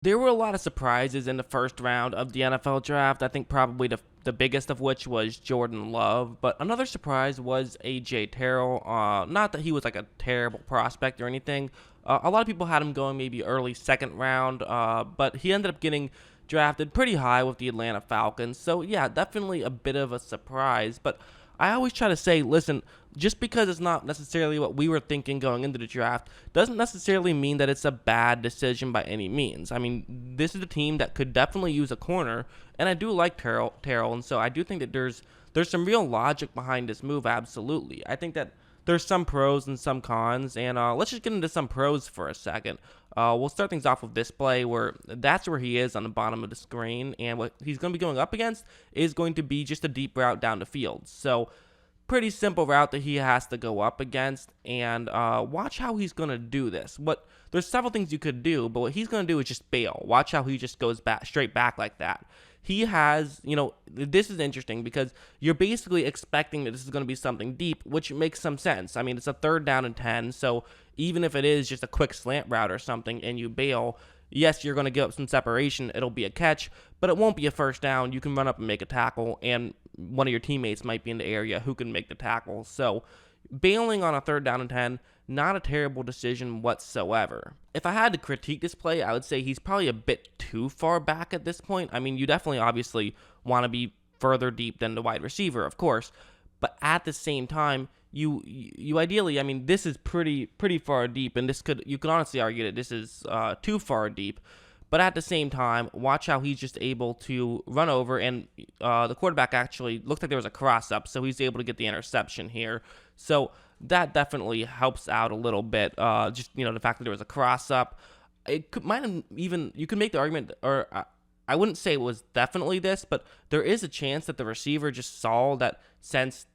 There were a lot of surprises in the first round of the NFL draft. I think probably the biggest of which was Jordan Love. But another surprise was A.J. Terrell. Not that he was like a terrible prospect or anything. A lot of people had him going maybe early second round, but he ended up getting drafted pretty high with the Atlanta Falcons. So, yeah, definitely a bit of a surprise. But I always try to say, listen, just because it's not necessarily what we were thinking going into the draft doesn't necessarily mean that it's a bad decision by any means. I mean, this is a team that could definitely use a corner, and I do like Terrell, and so I do think that there's some real logic behind this move. Absolutely, I think that there's some pros and some cons, and let's just get into some pros for a second. We'll start things off with this play where that's where he is on the bottom of the screen, and what he's going to be going up against is going to be just a deep route down the field. So pretty simple route that he has to go up against, and watch how he's going to do this. There's several things you could do, but what he's going to do is just bail. Watch how he just goes back straight back like that. He has, this is interesting because you're basically expecting that this is going to be something deep, which makes some sense. I mean, it's a third down and 10, so even if it is just a quick slant route or something and you bail, yes, you're going to give up some separation. It'll be a catch, but it won't be a first down. You can run up and make a tackle, and one of your teammates might be in the area who can make the tackle. So bailing on a third down and 10, not a terrible decision whatsoever. If I had to critique this play, I would say he's probably a bit too far back at this point. I mean, you definitely obviously want to be further deep than the wide receiver, of course, but at the same time, you ideally, I mean, this is pretty far deep, and you could honestly argue that this is too far deep. But at the same time, watch how he's just able to run over, and the quarterback actually looked like there was a cross up, so he's able to get the interception here. So that definitely helps out a little bit. Just the fact that there was a cross up, might have even, you could make the argument, or I wouldn't say it was definitely this, but there is a chance that the receiver just saw that since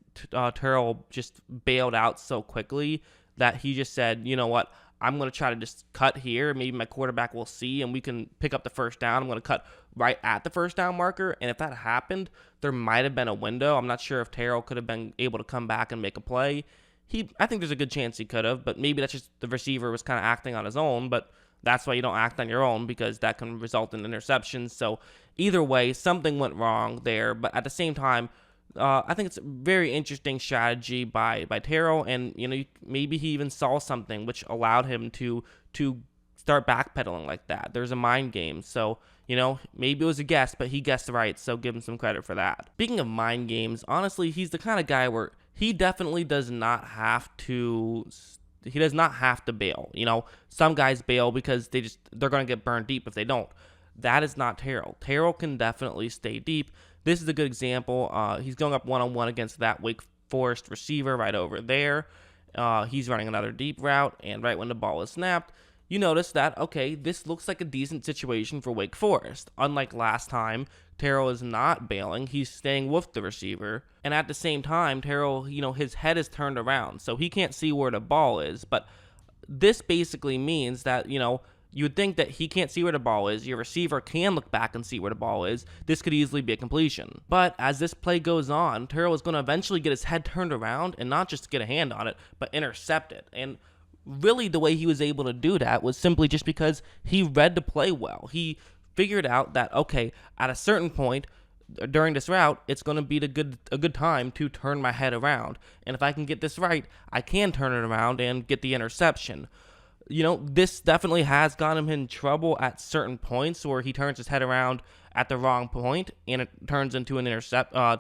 Terrell just bailed out so quickly that he just said, you know what, I'm going to try to just cut here. Maybe my quarterback will see and we can pick up the first down. I'm going to cut right at the first down marker. And if that happened, there might have been a window. I'm not sure if Terrell could have been able to come back and make a play. I think there's a good chance he could have, but maybe that's just the receiver was kind of acting on his own. But that's why you don't act on your own, because that can result in interceptions. So either way, something went wrong there. But at the same time, I think it's a very interesting strategy by Terrell, and maybe he even saw something which allowed him to start backpedaling like that. There's a mind game, so maybe it was a guess, but he guessed right, so give him some credit for that. Speaking of mind games, honestly, he's the kind of guy where he definitely does not have to. He does not have to bail. Some guys bail because they're going to get burned deep if they don't. That is not Terrell. Terrell can definitely stay deep. This is a good example. He's going up one-on-one against that Wake Forest receiver right over there. He's running another deep route, and right when the ball is snapped, you notice that, okay, this looks like a decent situation for Wake Forest. Unlike last time, Terrell is not bailing. He's staying with the receiver. And at the same time, Terrell, his head is turned around, so he can't see where the ball is. But this basically means that, you would think that he can't see where the ball is. Your receiver can look back and see where the ball is. This could easily be a completion. But as this play goes on, Terrell is going to eventually get his head turned around and not just get a hand on it, but intercept it. And really the way he was able to do that was simply just because he read the play well. He figured out that, okay, at a certain point during this route, it's going to be a good time to turn my head around. And if I can get this right, I can turn it around and get the interception. This definitely has got him in trouble at certain points where he turns his head around at the wrong point and it turns into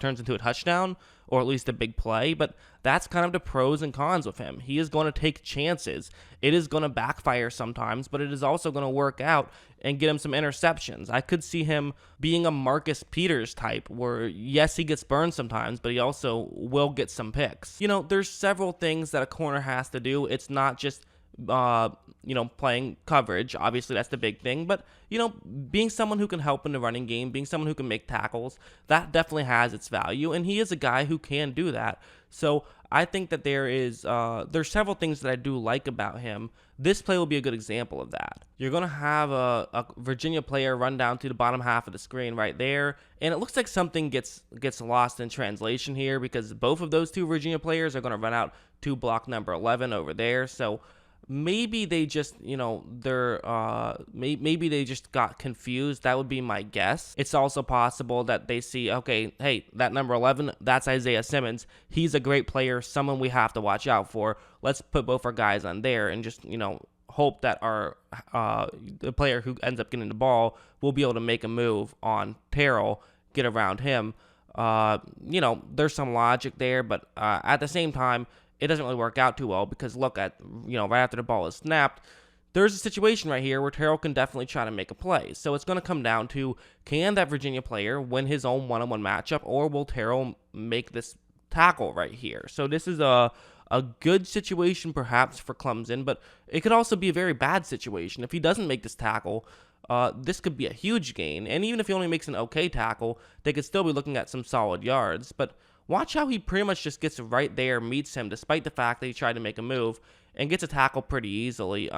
turns into a touchdown, or at least a big play. But that's kind of the pros and cons with him. He is going to take chances. It is going to backfire sometimes, but it is also going to work out and get him some interceptions. I could see him being a Marcus Peters type where, yes, he gets burned sometimes, but he also will get some picks. There's several things that a corner has to do. It's not just playing coverage. Obviously, that's the big thing. But, being someone who can help in the running game, being someone who can make tackles, that definitely has its value. And he is a guy who can do that. So I think that there's several things that I do like about him. This play will be a good example of that. You're going to have a Virginia player run down to the bottom half of the screen right there. And it looks like something gets lost in translation here, because both of those two Virginia players are going to run out to block number 11 over there. So Maybe they just, maybe they just got confused. That would be my guess. It's also possible that they see, okay, hey, that number 11, that's Isaiah Simmons. He's a great player, someone we have to watch out for. Let's put both our guys on there and just, hope that our the player who ends up getting the ball will be able to make a move on Terrell, get around him. There's some logic there, but at the same time, it doesn't really work out too well because look at, right after the ball is snapped, there's a situation right here where Terrell can definitely try to make a play. So it's going to come down to, can that Virginia player win his own one-on-one matchup, or will Terrell make this tackle right here? So this is a good situation perhaps for Clemson, but it could also be a very bad situation. If he doesn't make this tackle, this could be a huge gain. And even if he only makes an okay tackle, they could still be looking at some solid yards. But watch how he pretty much just gets right there, meets him, despite the fact that he tried to make a move, and gets a tackle pretty easily.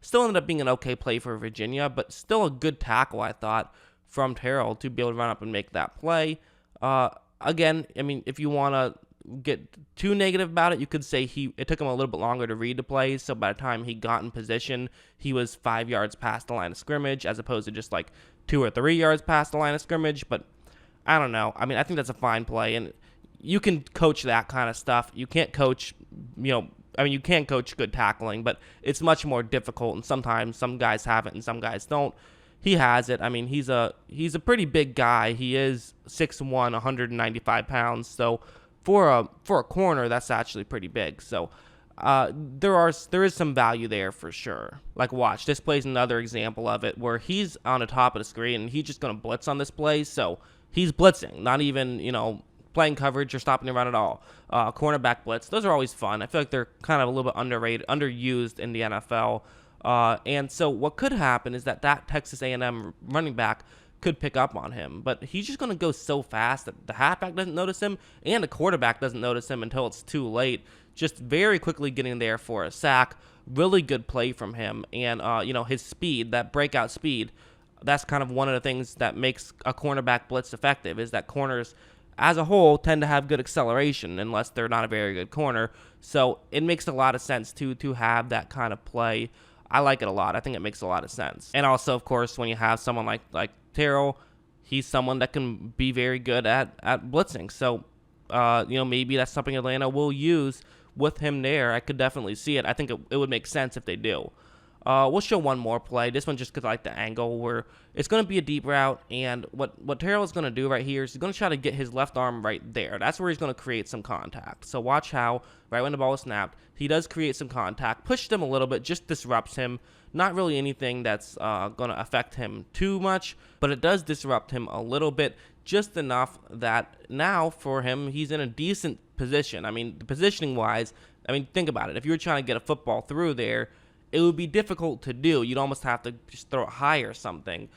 Still ended up being an okay play for Virginia, but still a good tackle, I thought, from Terrell to be able to run up and make that play. Again, if you want to get too negative about it, you could say it took him a little bit longer to read the plays, so by the time he got in position, he was 5 yards past the line of scrimmage, as opposed to just like 2 or 3 yards past the line of scrimmage. But I don't know. I think that's a fine play, and you can coach that kind of stuff. You can't coach, you can coach good tackling, but it's much more difficult, and sometimes some guys have it and some guys don't. He has it. He's a pretty big guy. He is 6'1", 195 pounds, so for a corner, that's actually pretty big. So there is some value there for sure. Like, watch, this play's another example of it where he's on the top of the screen and he's just going to blitz on this play. So he's blitzing, not even, playing coverage or stopping the run at all. Cornerback blitz, those are always fun. I feel like they're kind of a little bit underrated, underused in the NFL. And so what could happen is that Texas A&M running back could pick up on him, but he's just going to go so fast that the halfback doesn't notice him and the quarterback doesn't notice him until it's too late. Just very quickly getting there for a sack. Really good play from him. And, his speed, that breakout speed, that's kind of one of the things that makes a cornerback blitz effective, is that corners as a whole tend to have good acceleration unless they're not a very good corner. So it makes a lot of sense to have that kind of play. I like it a lot. I think it makes a lot of sense. And also, of course, when you have someone like Terrell, he's someone that can be very good at blitzing. So, maybe that's something Atlanta will use with him there. I could definitely see it. I think it would make sense if they do. We'll show one more play. This one just because I like the angle where it's going to be a deep route, and what Terrell is going to do right here is he's going to try to get his left arm right there. That's where he's going to create some contact. So watch how, right when the ball is snapped, he does create some contact, pushed him a little bit, just disrupts him. Not really anything that's going to affect him too much, but it does disrupt him a little bit, just enough that now for him, he's in a decent position. Positioning-wise, think about it. If you were trying to get a football through there, it would be difficult to do. You'd almost have to just throw it high or something.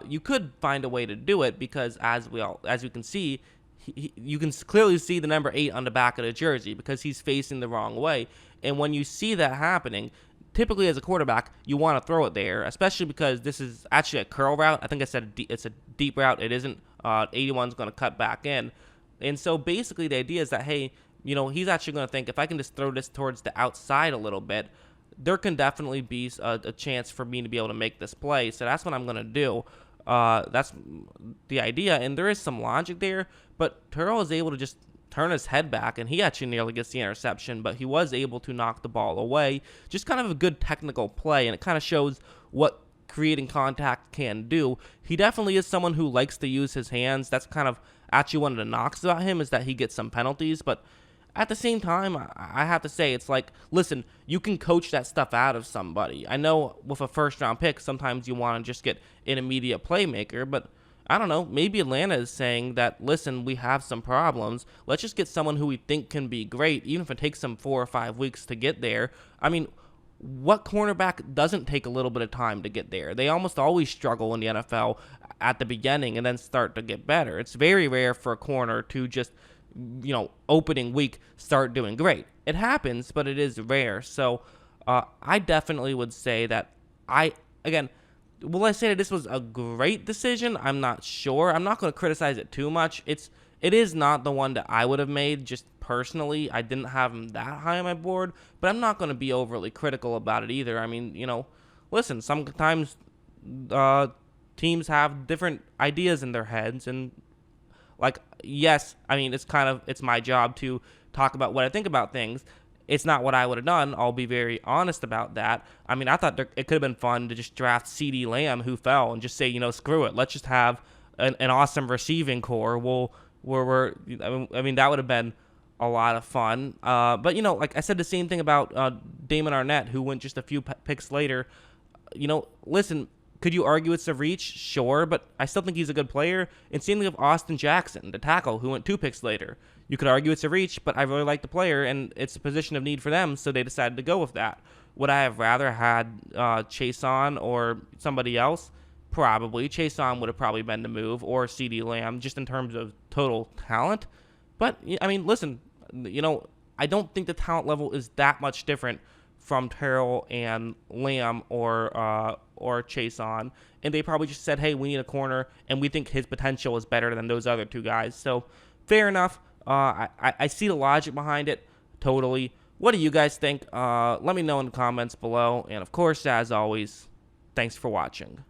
You could find a way to do it because, as you can see, you can clearly see the number 8 on the back of the jersey because he's facing the wrong way. And when you see that happening, typically as a quarterback, you want to throw it there, especially because this is actually a curl route. I think I said it's a deep route. It isn't. 81's going to cut back in. And so basically the idea is that, hey, he's actually going to think, if I can just throw this towards the outside a little bit, there can definitely be a chance for me to be able to make this play. So that's what I'm going to do. That's the idea. And there is some logic there, but Terrell is able to just turn his head back, and he actually nearly gets the interception, but he was able to knock the ball away. Just kind of a good technical play, and it kind of shows what creating contact can do. He definitely is someone who likes to use his hands. That's kind of actually one of the knocks about him, is that he gets some penalties, but at the same time, I have to say, it's like, listen, you can coach that stuff out of somebody. I know with a first-round pick, sometimes you want to just get an immediate playmaker, but I don't know, maybe Atlanta is saying that, listen, we have some problems. Let's just get someone who we think can be great, even if it takes them 4 or 5 weeks to get there. What cornerback doesn't take a little bit of time to get there? They almost always struggle in the NFL at the beginning and then start to get better. It's very rare for a corner to just, opening week start doing great. It happens, but it is rare. So I definitely would say that will I say that this was a great decision? I'm not sure. I'm not going to criticize it too much. It is not the one that I would have made just personally, I didn't have him that high on my board, but I'm not going to be overly critical about it either. I mean, listen, sometimes uh, teams have different ideas in their heads, and like, yes, I mean, it's my job to talk about what I think about things. It's not what I would have done. I'll be very honest about that. I mean, I thought it could have been fun to just draft CeeDee Lamb, who fell, and just say, screw it. Let's just have an awesome receiving core. I mean, that would have been a lot of fun. But like I said, the same thing about Damon Arnett, who went just a few picks later. Listen, could you argue it's a reach? Sure, but I still think he's a good player. And same thing with Austin Jackson, the tackle, who went 2 picks later. You could argue it's a reach, but I really like the player, and it's a position of need for them, so they decided to go with that. Would I have rather had Chase on or somebody else? Probably. Chase on would have probably been the move, or CeeDee Lamb, just in terms of total talent. But, I mean, listen, I don't think the talent level is that much different from Terrell and Lamb or Chase on, and they probably just said, hey, we need a corner, and we think his potential is better than those other 2 guys. So, fair enough. I see the logic behind it, totally. What do you guys think? Let me know in the comments below, and of course, as always, thanks for watching.